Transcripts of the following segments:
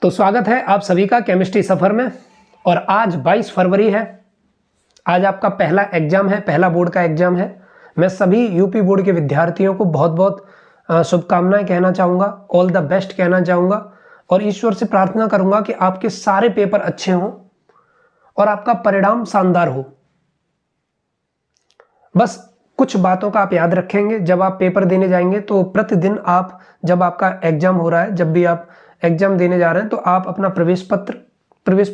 तो स्वागत है आप सभी का केमिस्ट्री सफ़र में। और आज 22 फरवरी है। आज आपका पहला एग्जाम है, पहला बोर्ड का एग्जाम है। मैं सभी यूपी बोर्ड के विद्यार्थियों को बहुत बहुत शुभकामनाएं कहना चाहूँगा, ऑल द बेस्ट कहना चाहूँगा और ईश्वर से प्रार्थना करूँगा कि आपके सारे पेपर अच्छे हों और आपका परिणाम शानदार हो। बस कुछ बातों का आप याद रखेंगे जब आप पेपर देने जाएंगे। तो प्रतिदिन आप, जब आपका एग्जाम हो रहा है, जब भी आप एग्जाम देने जा रहे हैं, तो आप अपना प्रवेश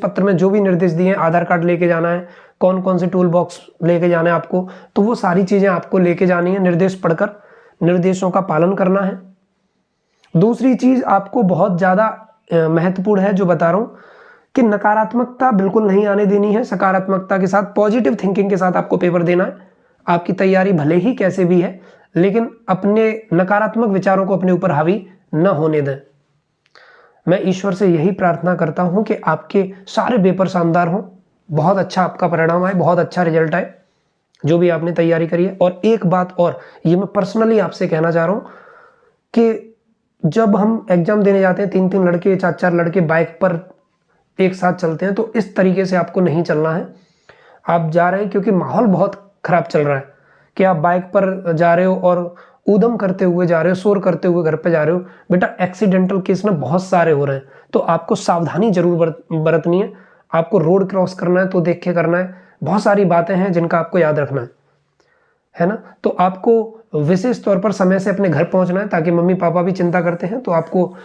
पत्र में जो भी निर्देश दिए हैं, आधार कार्ड लेके जाना है, कौन कौन से टूल बॉक्स लेके जाना है आपको, तो वो सारी चीज़ें आपको लेके जानी है। निर्देश पढ़कर निर्देशों का पालन करना है। दूसरी चीज़ आपको बहुत ज़्यादा महत्वपूर्ण है जो बता रहा हूँ कि नकारात्मकता बिल्कुल नहीं आने देनी है। सकारात्मकता के साथ, पॉजिटिव थिंकिंग के साथ आपको पेपर देना है। आपकी तैयारी भले ही कैसे भी है, लेकिन अपने नकारात्मक विचारों को अपने ऊपर हावी न होने दें। मैं ईश्वर से यही प्रार्थना करता हूं कि आपके सारे पेपर शानदार हों, बहुत अच्छा आपका परिणाम आए, बहुत अच्छा रिजल्ट आए जो भी आपने तैयारी करी है। और एक बात और, ये मैं पर्सनली आपसे कहना चाह रहा हूं कि जब हम एग्जाम देने जाते हैं, 3-3 लड़के, 4-4 लड़के बाइक पर एक साथ चलते हैं, तो इस तरीके से आपको नहीं चलना है। आप जा रहे हैं क्योंकि माहौल बहुत खराब चल रहा है कि आप बाइक पर जा रहे हो और ऊधम करते हुए जा रहे हो, शोर करते हुए घर पे जा रहे हो। बेटा, एक्सीडेंटल केस ना बहुत सारे हो रहे हैं, तो आपको सावधानी जरूर बरतनी है। आपको रोड क्रॉस करना है तो देख के करना है। बहुत सारी बातें हैं जिनका आपको याद रखना है ना। तो आपको विशेष तौर पर समय से अपने घर पहुंचना है, ताकि मम्मी पापा भी चिंता करते हैं, तो आपको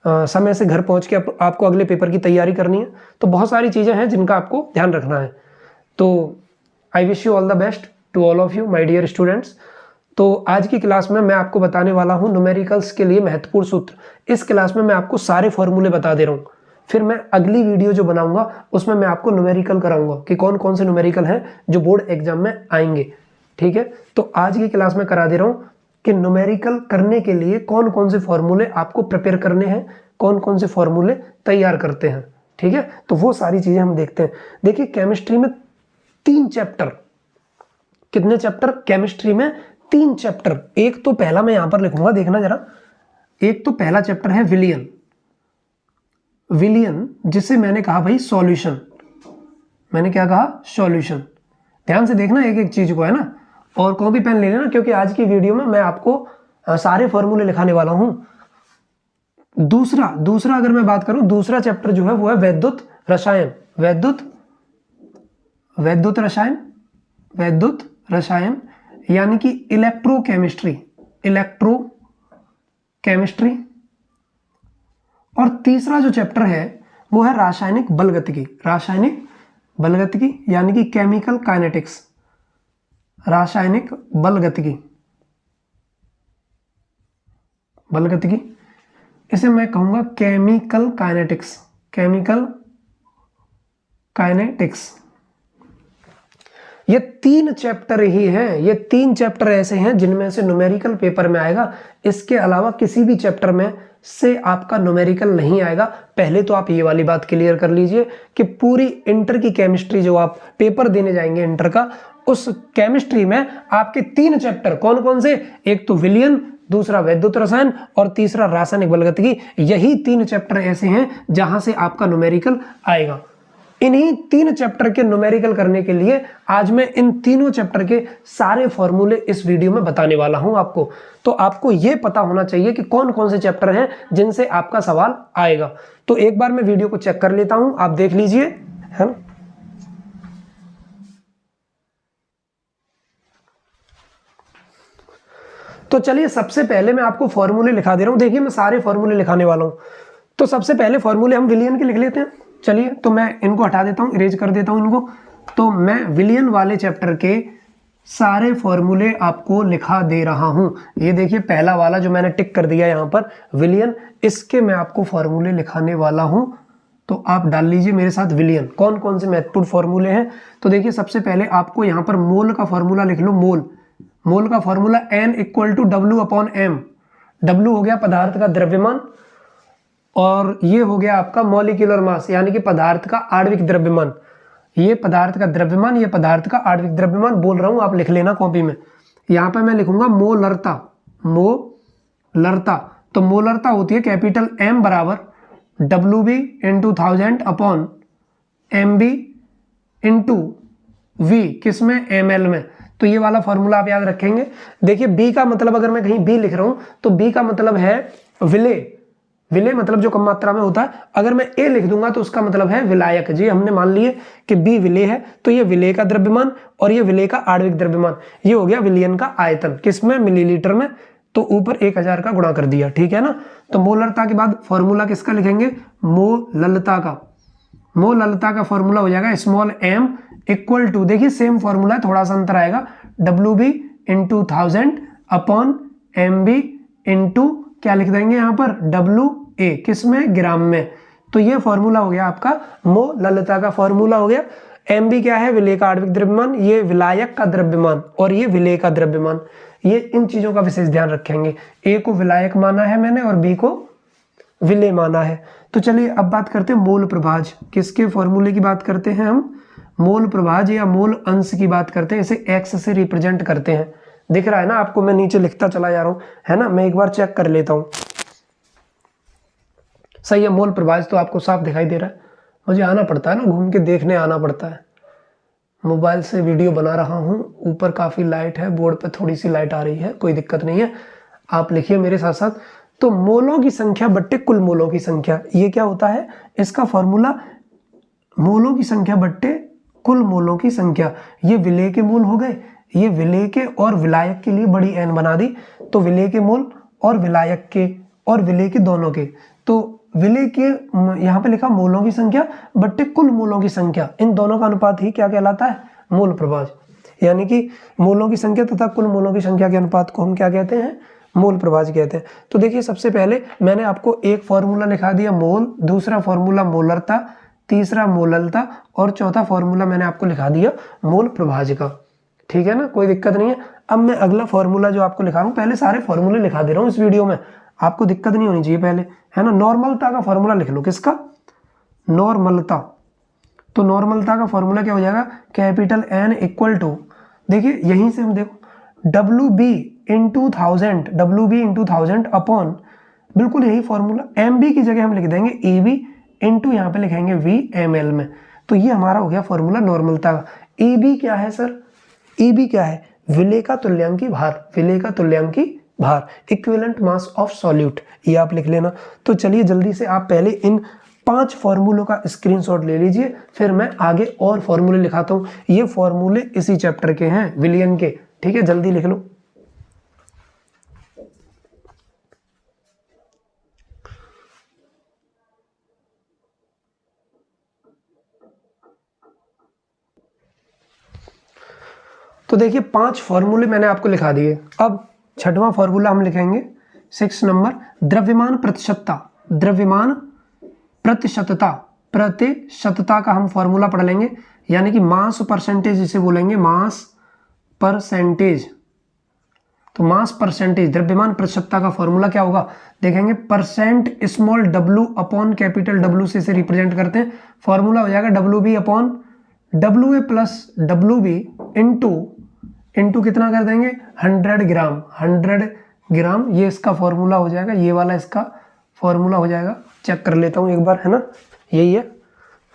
समय से घर पहुंच के आपको अगले पेपर की तैयारी करनी है। तो बहुत सारी चीजें हैं जिनका आपको ध्यान रखना है। तो I wish you all the best to all of you my dear students. तो आज की क्लास में मैं आपको बताने वाला हूं न्यूमेरिकल्स के लिए महत्वपूर्ण सूत्र। इस क्लास में मैं आपको सारे फॉर्मूले बता दे रहा हूं। फिर मैं अगली वीडियो जो बनाऊंगा उसमें मैं आपको न्यूमेरिकल कराऊंगा कि कौन कौन से न्यूमेरिकल हैं जो बोर्ड एग्जाम में आएंगे। ठीक है, तो आज की क्लास में करा दे रहा हूं कि न्यूमेरिकल करने के लिए कौन कौन से फॉर्मूले आपको प्रिपेयर करने हैं, कौन कौन से फॉर्मूले तैयार करते हैं। ठीक है, तो वो सारी चीजें हम देखते हैं। देखिए, केमिस्ट्री में 3 चैप्टर, कितने चैप्टर केमिस्ट्री में? 3 चैप्टर। एक तो पहला मैं यहां पर लिखूंगा, देखना जरा। एक तो पहला चैप्टर है विलियन, जिसे मैंने कहा भाई सॉल्यूशन। मैंने क्या कहा? सॉल्यूशन। ध्यान से देखना एक एक चीज को, है ना। और कॉपी पेन ले लेना, क्योंकि आज की वीडियो में मैं आपको सारे फॉर्मूले लिखाने वाला हूं। दूसरा अगर मैं बात करूं, दूसरा चैप्टर जो है वो है वैद्युत रसायन, यानी कि इलेक्ट्रोकेमिस्ट्री। और तीसरा जो चैप्टर है वो है रासायनिक बलगतिकी, यानी कि केमिकल काइनेटिक्स। रासायनिक बलगतिकी, इसे मैं कहूंगा केमिकल काइनेटिक्स। ये 3 चैप्टर ही हैं। ये 3 चैप्टर ऐसे हैं जिनमें से न्यूमेरिकल पेपर में आएगा। इसके अलावा किसी भी चैप्टर में से आपका न्यूमेरिकल नहीं आएगा। पहले तो आप ये वाली बात क्लियर कर लीजिए कि पूरी इंटर की केमिस्ट्री जो आप पेपर देने जाएंगे इंटर का, उस केमिस्ट्री में आपके 3 चैप्टर कौन कौन से? एक तो विलियन, दूसरा वैद्युत रसायन और तीसरा रासायनिक बलगतिकी। यही 3 चैप्टर ऐसे हैं जहां से आपका न्यूमेरिकल आएगा। इन्हीं 3 चैप्टर के न्यूमेरिकल करने के लिए आज मैं इन तीनों चैप्टर के सारे फॉर्मूले इस वीडियो में बताने वाला हूं आपको। तो आपको यह पता होना चाहिए कि कौन कौन से चैप्टर हैं जिनसे आपका सवाल आएगा। तो एक बार मैं वीडियो को चेक कर लेता हूं, आप देख लीजिए, है ना। तो चलिए, सबसे पहले मैं आपको फॉर्मूले लिखा दे रहा हूं। देखिए, मैं सारे फॉर्मूले लिखाने वाला हूं। तो सबसे पहले फॉर्मूले हम विलियन के लिख लेते हैं। चलिए, तो मैं इनको हटा देता हूं, इरेज कर देता हूं इनको। तो मैं विलियन वाले चैप्टर के सारे फॉर्मूले आपको लिखा दे रहा हूं। ये देखिए, पहला वाला जो मैंने टिक कर दिया यहां पर, विलियन, इसके मैं आपको फॉर्मूले लिखाने वाला हूं। तो आप डाल लीजिए मेरे साथ विलियन। कौन कौन से महत्वपूर्ण फॉर्मूले हैं? तो देखिए, सबसे पहले आपको यहां पर मोल का फॉर्मूला लिख लो। मोल का फॉर्मूला N = W/M। W हो गया पदार्थ का द्रव्यमान और ये हो गया आपका मॉलिक्यूलर मास, यानी कि पदार्थ का आणविक द्रव्यमान। ये पदार्थ का द्रव्यमान, ये पदार्थ का आणविक द्रव्यमान बोल रहा हूं, आप लिख लेना कॉपी में। यहां पे मैं लिखूंगा मोलरता। तो मोलरता होती है कैपिटल M बराबर W B into 1000 upon M B into V, किस में, एम एल में। तो ये वाला फॉर्मूला आप याद रखेंगे। देखिए बी का मतलब अगर मैं कहीं बी लिख रहा हूं तो बी का मतलब है विलेय, विलेय मतलब जो कम मात्रा में होता है। अगर मैं ए लिख दूंगा तो उसका मतलब है विलायक। जी हमने मान लिए कि बी विलेय है, तो ये विलेय का द्रव्यमान और ये विलेय का आणविक द्रव्यमान, ये हो गया विलयन का आयतन, किसमें, मिलीलीटर में। तो ऊपर 1000 का गुणा कर दिया, ठीक है ना। तो मोलरता के बाद फॉर्मूला किसका लिखेंगे, मोललता का। मोललता का फॉर्मूला हो जाएगा स्मॉल m इक्वल टू, देखिए सेम फॉर्मूला है, थोड़ा सा अंतर आएगा, W B into 1000 upon M B into क्या लिख देंगे यहाँ पर, डब्ल्यू ए, किसमें, ग्राम में। तो ये फॉर्मूला हो गया आपका मोललता का फॉर्मूला हो गया। एम बी क्या है, विलेय का आणविक द्रव्यमान, ये विलायक का द्रव्यमान और ये विलेय का द्रव्यमान। ये इन चीजों का विशेष ध्यान रखेंगे, ए को विलायक माना है मैंने और बी को विलेय माना है। तो चलिए अब बात करते हैं मोल प्रभाज। किसके फॉर्मूले की बात करते हैं हम, मोल प्रभाज या मोल अंश की बात करते हैं। इसे एक्स से रिप्रेजेंट करते हैं, दिख रहा है ना आपको, मैं नीचे लिखता चला जा रहा हूं, है ना। मैं एक बार चेक कर लेता हूं, सही है। मोल प्रभाज तो आपको साफ दिखाई दे रहा है। मुझे आना पड़ता है ना, घूम के देखने आना पड़ता है। मोबाइल से वीडियो बना रहा हूं, ऊपर काफी लाइट है, बोर्ड पे थोड़ी सी लाइट आ रही है, कोई दिक्कत नहीं है, आप लिखिए मेरे साथ साथ। तो मोलों की संख्या बट्टे कुल मोलों की संख्या, ये क्या होता है, इसका फॉर्मूला मोलों की संख्या बट्टे कुल मोलों की संख्या। ये विलेय के मोल हो गए, ये विलेय के और विलायक के लिए बड़ी एन बना दी, तो विलेय के मोल और विलायक के और विलेय के दोनों के। तो विलेय के यहाँ पे लिखा मोलों की संख्या बट्टे कुल मोलों की संख्या, इन दोनों का अनुपात ही क्या कहलाता है, मोल प्रभाज। यानी कि मोलों की संख्या तथा कुल मोलों की संख्या के अनुपात को हम क्या कहते हैं, मोल प्रभाज कहते हैं। तो देखिए सबसे पहले मैंने आपको एक फॉर्मूला लिखा दिया मोल, दूसरा फॉर्मूला मोलरता, तीसरा मोललता और चौथा फॉर्मूला मैंने आपको लिखा दिया मोल प्रभाज का, ठीक है ना, कोई दिक्कत नहीं है। अब मैं अगला फॉर्मूला जो आपको लिखा रहा हूँ, पहले सारे फॉर्मूले लिखा दे रहा हूँ इस वीडियो में, आपको दिक्कत नहीं होनी चाहिए पहले, है ना। नॉर्मलता का फॉर्मूला लिख लो, किसका, नॉर्मलता। तो नॉर्मलता का फॉर्मूला क्या हो जाएगा, कैपिटल एन इक्वल टू, देखिए यहीं से हम देखो W B into 1000, W B into 1000 upon, बिल्कुल यही फॉर्मूला, एम बी की जगह हम लिख देंगे ए बी इंटू यहाँ पे लिखेंगे वी एम एल में। तो ये हमारा हो गया फॉर्मूला नॉर्मलता का। ए बी क्या है सर, ए बी क्या है, विलेय का तुल्यांकी भार, विलेय का तुल्यांकी भार, इक्विवेलेंट मास ऑफ सॉल्यूट, ये आप लिख लेना। तो चलिए जल्दी से आप पहले इन 5 फॉर्मूलों का स्क्रीनशॉट ले लीजिए, फिर मैं आगे और फॉर्मूले लिखाता हूं। ये फॉर्मूले इसी चैप्टर के हैं, विलयन के, ठीक है, जल्दी लिख लो। तो देखिए 5 फॉर्मूले मैंने आपको लिखा दिए। अब छठवां फॉर्मूला हम लिखेंगे 6 नंबर, द्रव्यमान प्रतिशतता। द्रव्यमान प्रतिशतता, प्रतिशतता का हम फॉर्मूला पढ़ लेंगे, यानी कि मास परसेंटेज इसे बोलेंगे, मास परसेंटेज। तो मास परसेंटेज, द्रव्यमान प्रतिशतता का फॉर्मूला क्या होगा, देखेंगे percent small W upon capital W से इसे रिप्रेजेंट करते हैं। फॉर्मूला हो जाएगा W B upon W A plus W B into कितना कर देंगे, 100 ग्राम, 100 ग्राम, ये इसका फॉर्मूला हो जाएगा, ये वाला इसका फॉर्मूला हो जाएगा। चेक कर लेता हूँ एक बार, है ना, यही है,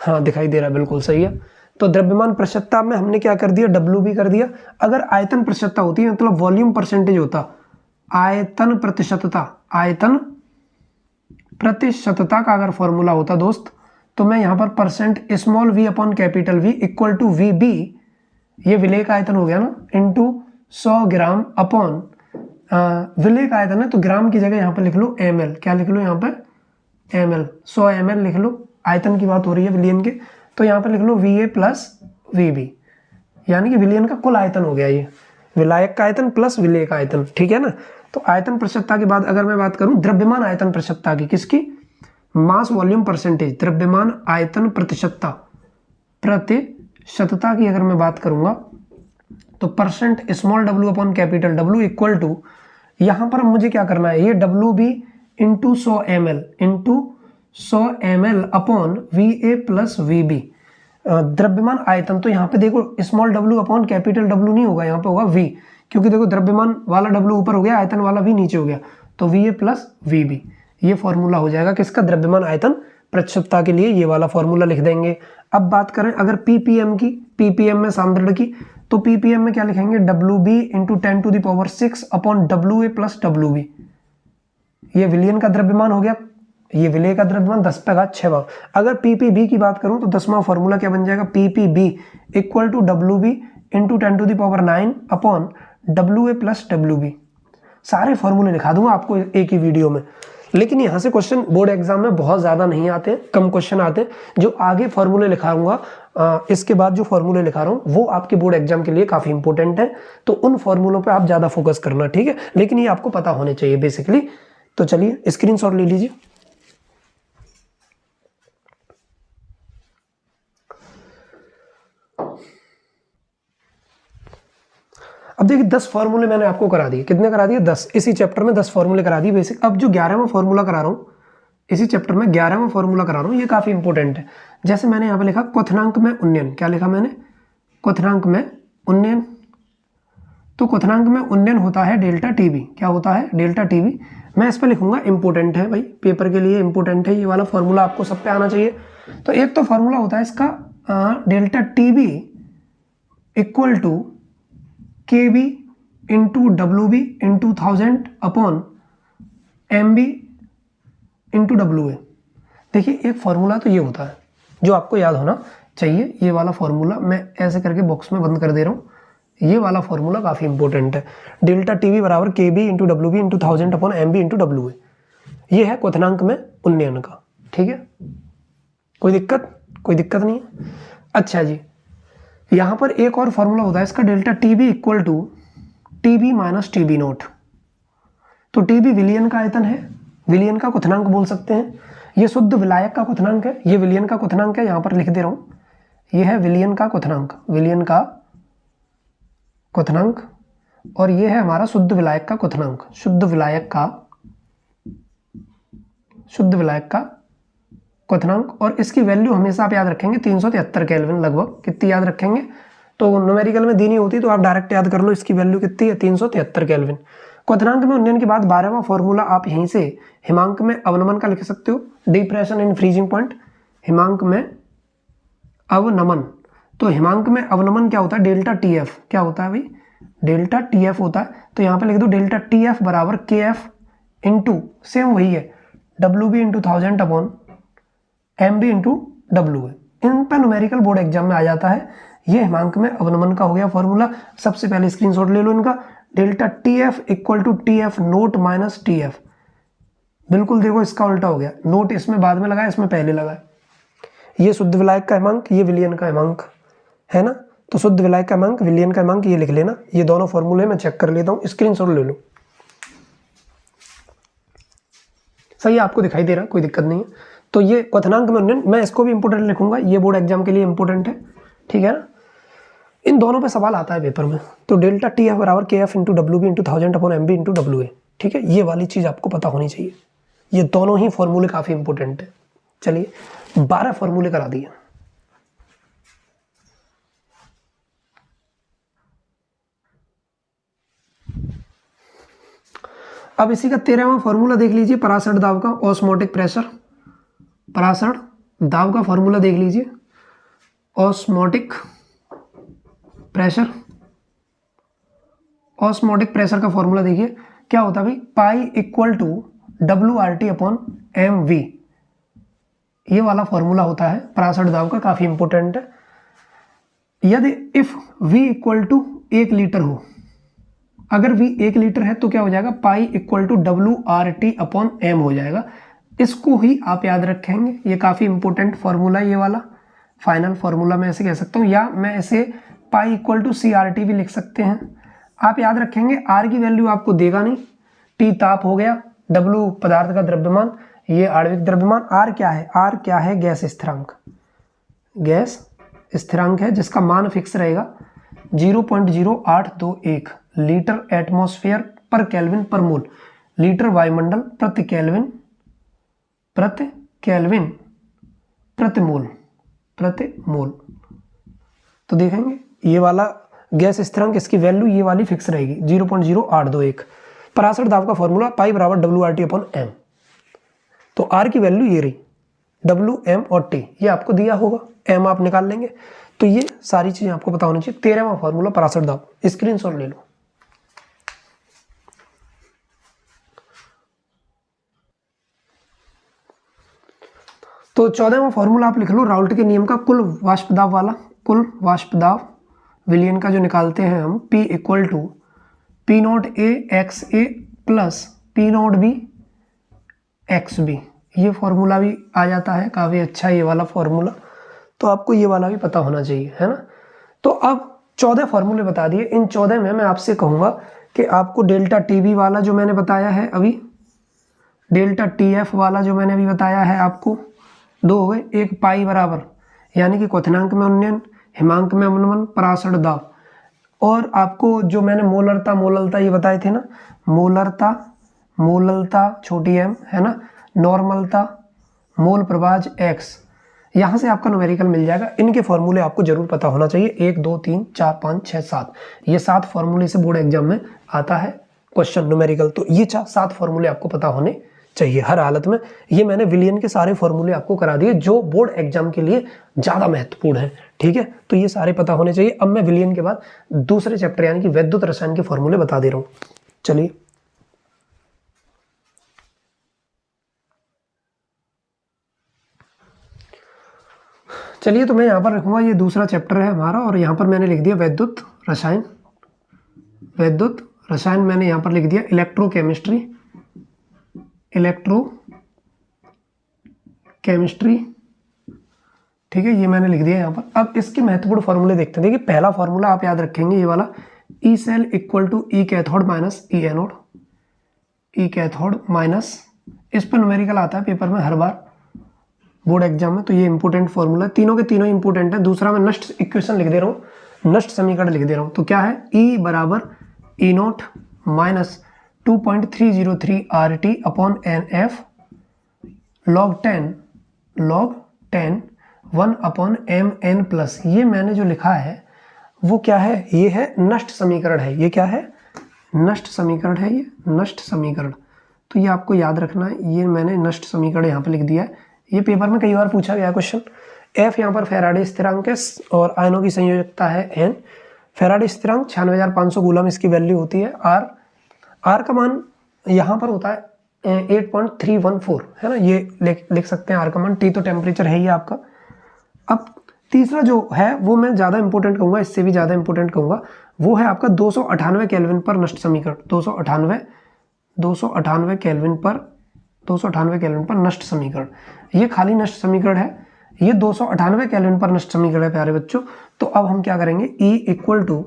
हाँ दिखाई दे रहा है, बिल्कुल सही है। तो द्रव्यमान प्रतिशतता में हमने क्या कर दिया, डब्ल्यू बी कर दिया। अगर आयतन प्रतिशतता होती है, मतलब वॉल्यूम परसेंटेज होता, आयतन प्रतिशतता, आयतन प्रतिशतता का अगर फॉर्मूला होता दोस्त, तो मैं यहाँ पर percent small V upon capital V equal to V B, ये विलेय का आयतन हो गया ना, इंटू 100 ग्राम अपॉन, विलेय का आयतन है तो ग्राम की जगह यहाँ पर लिख लो ml, क्या लिख लो यहाँ पर ml, 100 ml लिख लो, आयतन की बात हो रही है विलियन के, तो यहाँ पर लिख लो VA प्लस VB, यानी कि विलियन का कुल आयतन हो गया ये, विलायक का आयतन प्लस विलेय का आयतन, ठीक है ना। तो आयतन प्रतिशतता के बाद अगर मैं बात करूं द्रव्यमान आयतन प्रतिशतता की, किसकी, मास वॉल्यूम परसेंटेज, द्रव्यमान आयतन प्रतिशतता, प्रतिशतता की अगर मैं बात करूंगा तो percent small W upon capital W equal to, यहां पर मुझे क्या करना है, ये W B into 100 ml upon V A plus V B, द्रव्यमान आयतन। तो यहाँ पे देखो small W upon capital W नहीं होगा, यहाँ पे होगा वी, क्योंकि देखो द्रव्यमान वाला डब्ल्यू ऊपर हो गया, आयतन वाला वी नीचे हो गया, तो V A plus V B, ये फॉर्मूला हो जाएगा किसका, द्रव्यमान आयतन प्रतिशतता के लिए ये वाला फॉर्मूला लिख देंगे। अब बात करें अगर पीपीएम की, पीपीएम में सांद्रण की, तो पीपीएम में क्या लिखेंगे, WB into 10⁶ upon WA plus WB। ये विलयन का द्रव्यमान हो गया, ये विलय का द्रव्यमान 10⁶ बार। अगर पीपीबी की बात करूं तो 10वां फॉर्मूला क्या बन जाएगा, PPB equal to WB into 10⁹ upon WA plus WB। सारे फॉर्मूले लिखा दूंगा आपको एक ही वीडियो में, लेकिन यहाँ से क्वेश्चन बोर्ड एग्जाम में बहुत ज़्यादा नहीं आते, कम क्वेश्चन आते। जो आगे फॉर्मूले लिखाऊंगा, इसके बाद जो फॉर्मूले लिखा रहा हूँ वो आपके बोर्ड एग्जाम के लिए काफ़ी इंपॉर्टेंट है, तो उन फॉर्मूलों पे आप ज़्यादा फोकस करना, ठीक है। लेकिन ये आपको पता होने चाहिए बेसिकली। तो चलिए स्क्रीनशॉट ले लीजिए। अब देखिए 10 फॉर्मूले मैंने आपको करा दिए, कितने करा दिए, 10। इसी चैप्टर में 10 फॉर्मूले करा दिए बेसिक। अब जो 11वां फॉर्मूला करा रहा हूँ, इसी चैप्टर में 11वां फॉर्मूला करा रहा हूँ, ये काफ़ी इंपॉर्टेंट है। जैसे मैंने यहाँ पे लिखा क्वथनांक में उन्नयन, क्या लिखा मैंने, क्वथनांक में उन्नयन। तो क्वथनांक में उन्नयन होता है डेल्टा टीबी, क्या होता है, डेल्टा टीबी। मैं इस पर लिखूंगा इंपॉर्टेंट है भाई, पेपर के लिए इंपॉर्टेंट है, ये वाला फॉर्मूला आपको सब पे आना चाहिए। तो एक तो फॉर्मूला होता है इसका delta TB equal to KB into WB into 1000 upon MB into WA। देखिए एक फॉर्मूला तो ये होता है जो आपको याद होना चाहिए, ये वाला फॉर्मूला मैं ऐसे करके बॉक्स में बंद कर दे रहा हूँ। ये वाला फॉर्मूला काफ़ी इंपॉर्टेंट है, डेल्टा टीवी बराबर KB into WB into 1000 upon MB into WA। ये है क्वथनांक में उन्नयन का, ठीक है। कोई दिक्कत नहीं है। अच्छा जी, यहाँ पर एक और फॉर्मूला होता है इसका, delta TB equal to TB minus TB nought. तो TB विलयन का आयतन है, विलयन का क्वथनांक बोल सकते हैं। ये शुद्ध विलायक का क्वथनांक है, ये विलयन का क्वथनांक है, यहाँ पर लिख दे रहा हूँ, ये है विलयन का क्वथनांक, विलयन का क्वथनांक। और ये है हमारा शुद्ध विलायक का क्वथनांक, शुद्ध विलायक का क्वथनांक। और इसकी वैल्यू हमेशा आप याद रखेंगे 373 केल्विन लगभग। कितनी याद रखेंगे, तो न्यूमेरिकल में दी नहीं होती तो आप डायरेक्ट याद कर लो, इसकी वैल्यू कितनी है, 373 केल्विन। क्वथनांक में उन्नयन के बाद 12वां फॉर्मूला आप यहीं से हिमांक में अवनमन का लिख सकते हो, डिप्रेशन इन फ्रीजिंग पॉइंट, हिमांक में अवनमन। तो हिमांक में अवनमन क्या होता है, डेल्टा TF, क्या होता है भाई, डेल्टा TF होता है। तो यहाँ पे लिख दो डेल्टा TF बराबर KF इंटू, सेम वही है, WB into 1000 upon MB into WA। इन पर न्यूमेरिकल बोर्ड एग्जाम में आ जाता है। ये हिमांक में अवनमन का हो गया फॉर्मूला। सबसे पहले स्क्रीनशॉट ले लो इनका, delta TF equal to TF nought minus TF। बिल्कुल देखो इसका उल्टा हो गया, नोट इसमें बाद में लगा, इसमें पहले लगा। ये शुद्ध विलायक का हिमांक, ये विलयन का हिमांक है ना। तो शुद्ध विलायक का हिमांक, विलयन का हिमांक, ये लिख लेना। ये दोनों फॉर्मूले मैं चेक कर लेता हूँ, स्क्रीनशॉट ले लो। सही है, आपको दिखाई दे रहा है, कोई दिक्कत नहीं है। तो ये क्वथनांक में उन्नयन, मैं इसको भी इंपोर्टेंट लिखूंगा, ये बोर्ड एग्जाम के लिए इंपोर्टेंट है, ठीक है ना। इन दोनों पे सवाल आता है पेपर में। तो डेल्टा TF बराबर KF into WB into 1000 upon MB into WA, ठीक है। ये वाली चीज़ आपको पता होनी चाहिए। ये दोनों ही फॉर्मूले काफ़ी इंपॉर्टेंट है। चलिए 12 फॉर्मूले करा दिए। अब इसी का 13वां फॉर्मूला देख लीजिए, परासर दाब का ऑस्मोटिक प्रेशर। परासर दाब का फॉर्मूला देख लीजिए, ऑस्मोटिक प्रेशर। ऑस्मोटिक प्रेशर का फॉर्मूला देखिए क्या होता है भाई, pi equal to WRT upon MV। ये वाला फॉर्मूला होता है परासर दाब का, काफी इंपॉर्टेंट है। यदि if V equal to 1 litre हो, अगर V 1 लीटर है तो क्या हो जाएगा, pi equal to WRT upon M हो जाएगा। इसको ही आप याद रखेंगे, ये काफ़ी इंपॉर्टेंट फॉर्मूला है, ये वाला फाइनल फॉर्मूला मैं ऐसे कह सकता हूँ, या मैं ऐसे पाई इक्वल टू CRT भी लिख सकते हैं। आप याद रखेंगे R की वैल्यू आपको देगा नहीं, T ताप हो गया, W पदार्थ का द्रव्यमान, ये आणविक द्रव्यमान। R क्या है, R क्या है, गैस स्थिरांक। गैस स्थिरांक है जिसका मान फिक्स रहेगा 0.0821 लीटर एटमॉस्फेयर पर केल्विन पर मोल, लीटर वायुमंडल प्रति केल्विन प्रति मोल। तो देखेंगे ये वाला गैस स्थिरांक, इसकी वैल्यू ये वाली फिक्स रहेगी 0.0821। परासर दाब का फॉर्मूला पाई बराबर WRT अपॉन M। तो R की वैल्यू ये रही, W, M और T ये आपको दिया होगा, M आप निकाल लेंगे। तो ये सारी चीजें आपको पता होनी चाहिए। 13वां फॉर्मूला पराशर दाब, स्क्रीनशॉट ले लो। तो 14वां फॉर्मूला आप लिख लो राउल्ट के नियम का, कुल वाष्प दाब वाला, कुल वाष्प दाब विलियन का जो निकालते हैं हम, P equal to P nought A X A plus P nought B X B. ये फॉर्मूला भी आ जाता है, काफ़ी अच्छा ये वाला फॉर्मूला, तो आपको ये वाला भी पता होना चाहिए, है ना। तो अब 14 फॉर्मूले बता दिए। इन 14 में मैं आपसे कहूँगा कि आपको डेल्टा टी बी वाला जो मैंने बताया है अभी, डेल्टा टी एफ वाला जो मैंने अभी बताया है आपको, 2 हो गए, एक पाई बराबर यानी कि क्वथनांक में उन्नयन, हिमांक में अवनमन, पराशर दाब, और आपको जो मैंने मोलरता मोललता ये बताए थे ना, मोलरता मोललता छोटी एम है ना, नॉर्मलता मोल प्रभाज एक्स, यहाँ से आपका न्यूमेरिकल मिल जाएगा। इनके फॉर्मूले आपको जरूर पता होना चाहिए, 1 2 3 4 5 6 7, ये 7 फॉर्मूले से बोर्ड एग्जाम में आता है क्वेश्चन न्यूमेरिकल। तो ये 7 फॉर्मूले आपको पता होने चाहिए हर हालत में। ये मैंने विलियन के सारे फॉर्मूले आपको करा दिए जो बोर्ड एग्जाम के लिए ज़्यादा महत्वपूर्ण है, ठीक है। तो ये सारे पता होने चाहिए। अब मैं विलियन के बाद दूसरे चैप्टर यानी कि वैद्युत रसायन के फॉर्मूले बता दे रहा हूँ। चलिए, चलिए तो मैं यहाँ पर रखूँगा, ये दूसरा चैप्टर है हमारा, और यहाँ पर मैंने लिख दिया वैद्युत रसायन। वैद्युत रसायन मैंने यहाँ पर लिख दिया इलेक्ट्रोकेमिस्ट्री, इलेक्ट्रोकेमिस्ट्री, ठीक है, ये मैंने लिख दिया यहाँ पर। अब इसके महत्वपूर्ण फॉर्मूले देखते हैं। देखिए पहला फॉर्मूला आप याद रखेंगे ये वाला, E cell equal to E cathode minus E anode, E cathode minus, इस पर न्यूमेरिकल आता है पेपर में हर बार बोर्ड एग्जाम में, तो ये इंपोर्टेंट फॉर्मूला, तीनों के तीनों इंपोर्टेंट है। दूसरा मैं नष्ट इक्वेशन लिख दे रहा हूँ, नष्ट समीकरण लिख दे रहा हूँ। तो क्या है, ई बराबर E note minus 2.303 R T upon n F log 10 1 upon M N plus. ये मैंने जो लिखा है वो क्या है, ये है नष्ट समीकरण है। ये क्या है, नष्ट समीकरण है, ये नष्ट समीकरण। तो ये आपको याद रखना है, ये मैंने नष्ट समीकरण यहाँ पे लिख दिया है। ये पेपर में कई बार पूछा गया क्वेश्चन। एफ यहाँ पर फैराडे स्थिरांक है और आयनों की संयोजकता है एन। फैराडे स्थिरांक 96,500 कूलम इसकी वैल्यू होती है। आर का मान यहाँ पर होता है 8.314, है ना, ये लिख सकते हैं आर का मान। टी तो टेम्परेचर है ही आपका। अब तीसरा जो है वो मैं ज़्यादा इंपॉर्टेंट कहूँगा, इससे भी ज़्यादा इंपॉर्टेंट कहूँगा, वो है आपका 298 केल्विन पर नष्ट समीकरण। 298 केल्विन पर नष्ट समीकरण। ये खाली नष्ट समीकरण है, ये 298 केल्विन पर नष्ट समीकरण है प्यारे बच्चों। तो अब हम क्या करेंगे, E equal to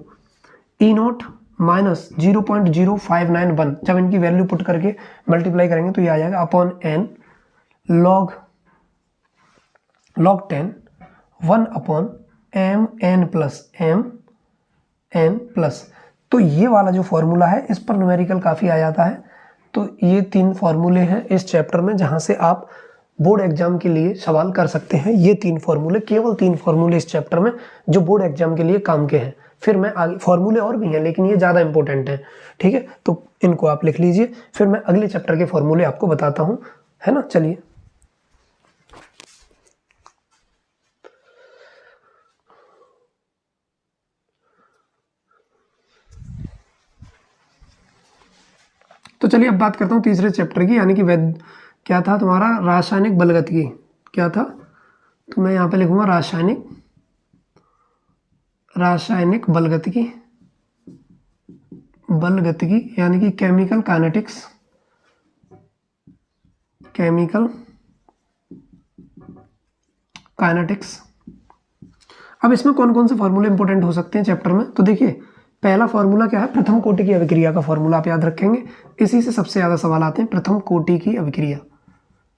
E note minus 0.0591, जब इनकी वैल्यू पुट करके मल्टीप्लाई करेंगे तो ये आ जाएगा upon N log 10 1 upon M N plus. तो ये वाला जो फॉर्मूला है इस पर न्यूमेरिकल काफ़ी आ जाता है। तो ये 3 फॉर्मूले हैं इस चैप्टर में जहाँ से आप बोर्ड एग्जाम के लिए सवाल कर सकते हैं। ये 3 फॉर्मूले, केवल 3 फॉर्मूले इस चैप्टर में जो बोर्ड एग्जाम के लिए काम के हैं। फिर मैं आगे फॉर्मूले और भी हैं लेकिन ये ज़्यादा इंपॉर्टेंट हैं, ठीक है, तो इनको आप लिख लीजिए। फिर मैं अगले चैप्टर के फॉर्मूले आपको बताता हूँ, है ना। चलिए, तो चलिए अब बात करता हूँ तीसरे चैप्टर की, यानी कि क्या था तुम्हारा, रासायनिक बलगतिकी। क्या था, तो मैं यहाँ पे लिखूंगा रासायनिक बलगतिकी यानी कि केमिकल काइनेटिक्स। अब इसमें कौन कौन से फॉर्मूले इंपॉर्टेंट हो सकते हैं चैप्टर में, तो देखिए पहला फॉर्मूला क्या है, प्रथम कोटि की अभिक्रिया का फॉर्मूला आप याद रखेंगे। इसी से सबसे ज़्यादा सवाल आते हैं, प्रथम कोटि की अभिक्रिया।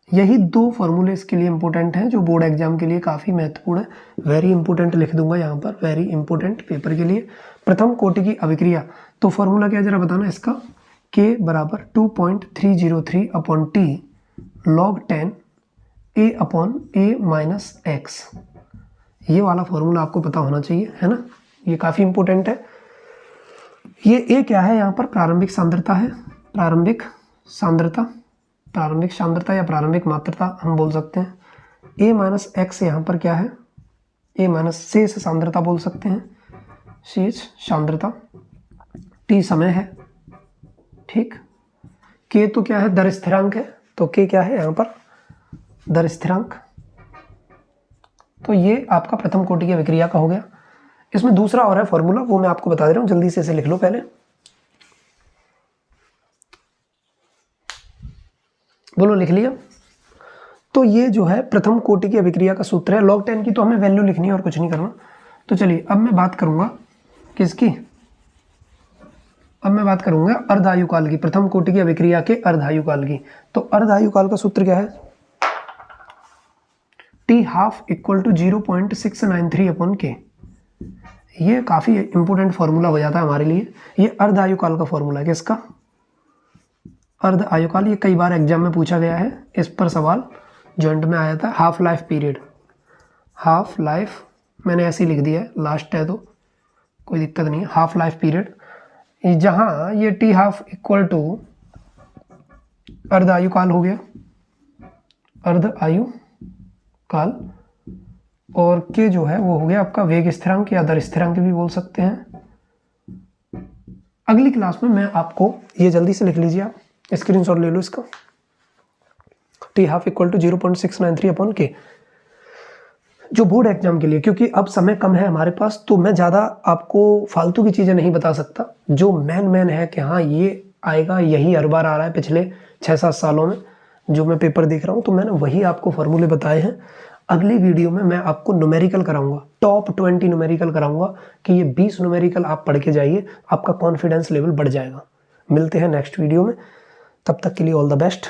यही 2 फॉर्मूले इसके लिए इंपॉर्टेंट हैं जो बोर्ड एग्जाम के लिए काफ़ी महत्वपूर्ण है। वेरी इंपॉर्टेंट लिख दूंगा यहाँ पर, वेरी इंपॉर्टेंट पेपर के लिए। प्रथम कोटि की अभिक्रिया, तो फॉर्मूला क्या जरा बताना इसका, के बराबर 2.303 अपॉन टी लॉग 10 ए अपॉन ए माइनस एक्स। ये वाला फॉर्मूला आपको पता होना चाहिए, है ना, ये काफ़ी इंपॉर्टेंट है। ये ए क्या है, यहाँ पर प्रारंभिक सांद्रता है, प्रारंभिक सांद्रता या प्रारंभिक मात्रता हम बोल सकते हैं। ए माइनस एक्स यहाँ पर क्या है, ए माइनस शेष सांद्रता बोल सकते हैं, शेष सांद्रता, टी समय है, ठीक। के तो क्या है, दर स्थिरांक है, तो के क्या है यहाँ पर, दर स्थिरांक। तो ये आपका प्रथम कोटि की अभिक्रिया का हो गया। इसमें दूसरा और है फॉर्मूला, वो मैं आपको बता दे रहा हूँ, जल्दी से इसे लिख लो पहले। बोलो लिख लिया। तो ये जो है प्रथम कोटि की अभिक्रिया का सूत्र है। log 10 की तो हमें वैल्यू लिखनी है और कुछ नहीं करना। तो चलिए अब मैं बात करूंगा किसकी, अब मैं बात करूंगा अर्धायुकाल की, प्रथम कोटि की अभिक्रिया के अर्धायुकाल की। तो अर्धायुकाल का सूत्र क्या है, T½ = 0.693/K। ये काफी इंपोर्टेंट फॉर्मूला हो जाता है हमारे लिए। ये अर्धायुकाल का फॉर्मूला है, किसका, अर्धायुकाल। ये कई बार एग्जाम में पूछा गया है, इस पर सवाल जॉइंट में आया था। Half life period, half life मैंने ऐसे ही लिख दिया है, लास्ट है तो कोई दिक्कत नहीं है। हाफ लाइफ पीरियड, जहां ये T½ = अर्धायुकाल हो गया, अर्धायुकाल, और के जो है वो हो गया आपका वेग स्थिरांक या दर स्थिरांक भी बोल सकते हैं। अगली क्लास में मैं आपको, ये जल्दी से लिख लीजिए आप, स्क्रीनशॉट ले लो इसका, T½ = 0.693/K। जो बोर्ड एग्जाम के लिए, क्योंकि अब समय कम है हमारे पास, तो मैं ज़्यादा आपको फालतू की चीज़ें नहीं बता सकता। जो मैन है कि हाँ ये आएगा, यही हर बार आ रहा है पिछले 6-7 सालों में जो मैं पेपर देख रहा हूँ, तो मैंने वही आपको फॉर्मूले बताए हैं। अगली वीडियो में मैं आपको न्यूमेरिकल कराऊंगा, टॉप 20 न्यूमेरिकल कराऊंगा कि ये 20 न्यूमेरिकल आप पढ़ के जाइए, आपका कॉन्फिडेंस लेवल बढ़ जाएगा। मिलते हैं नेक्स्ट वीडियो में, तब तक के लिए ऑल द बेस्ट।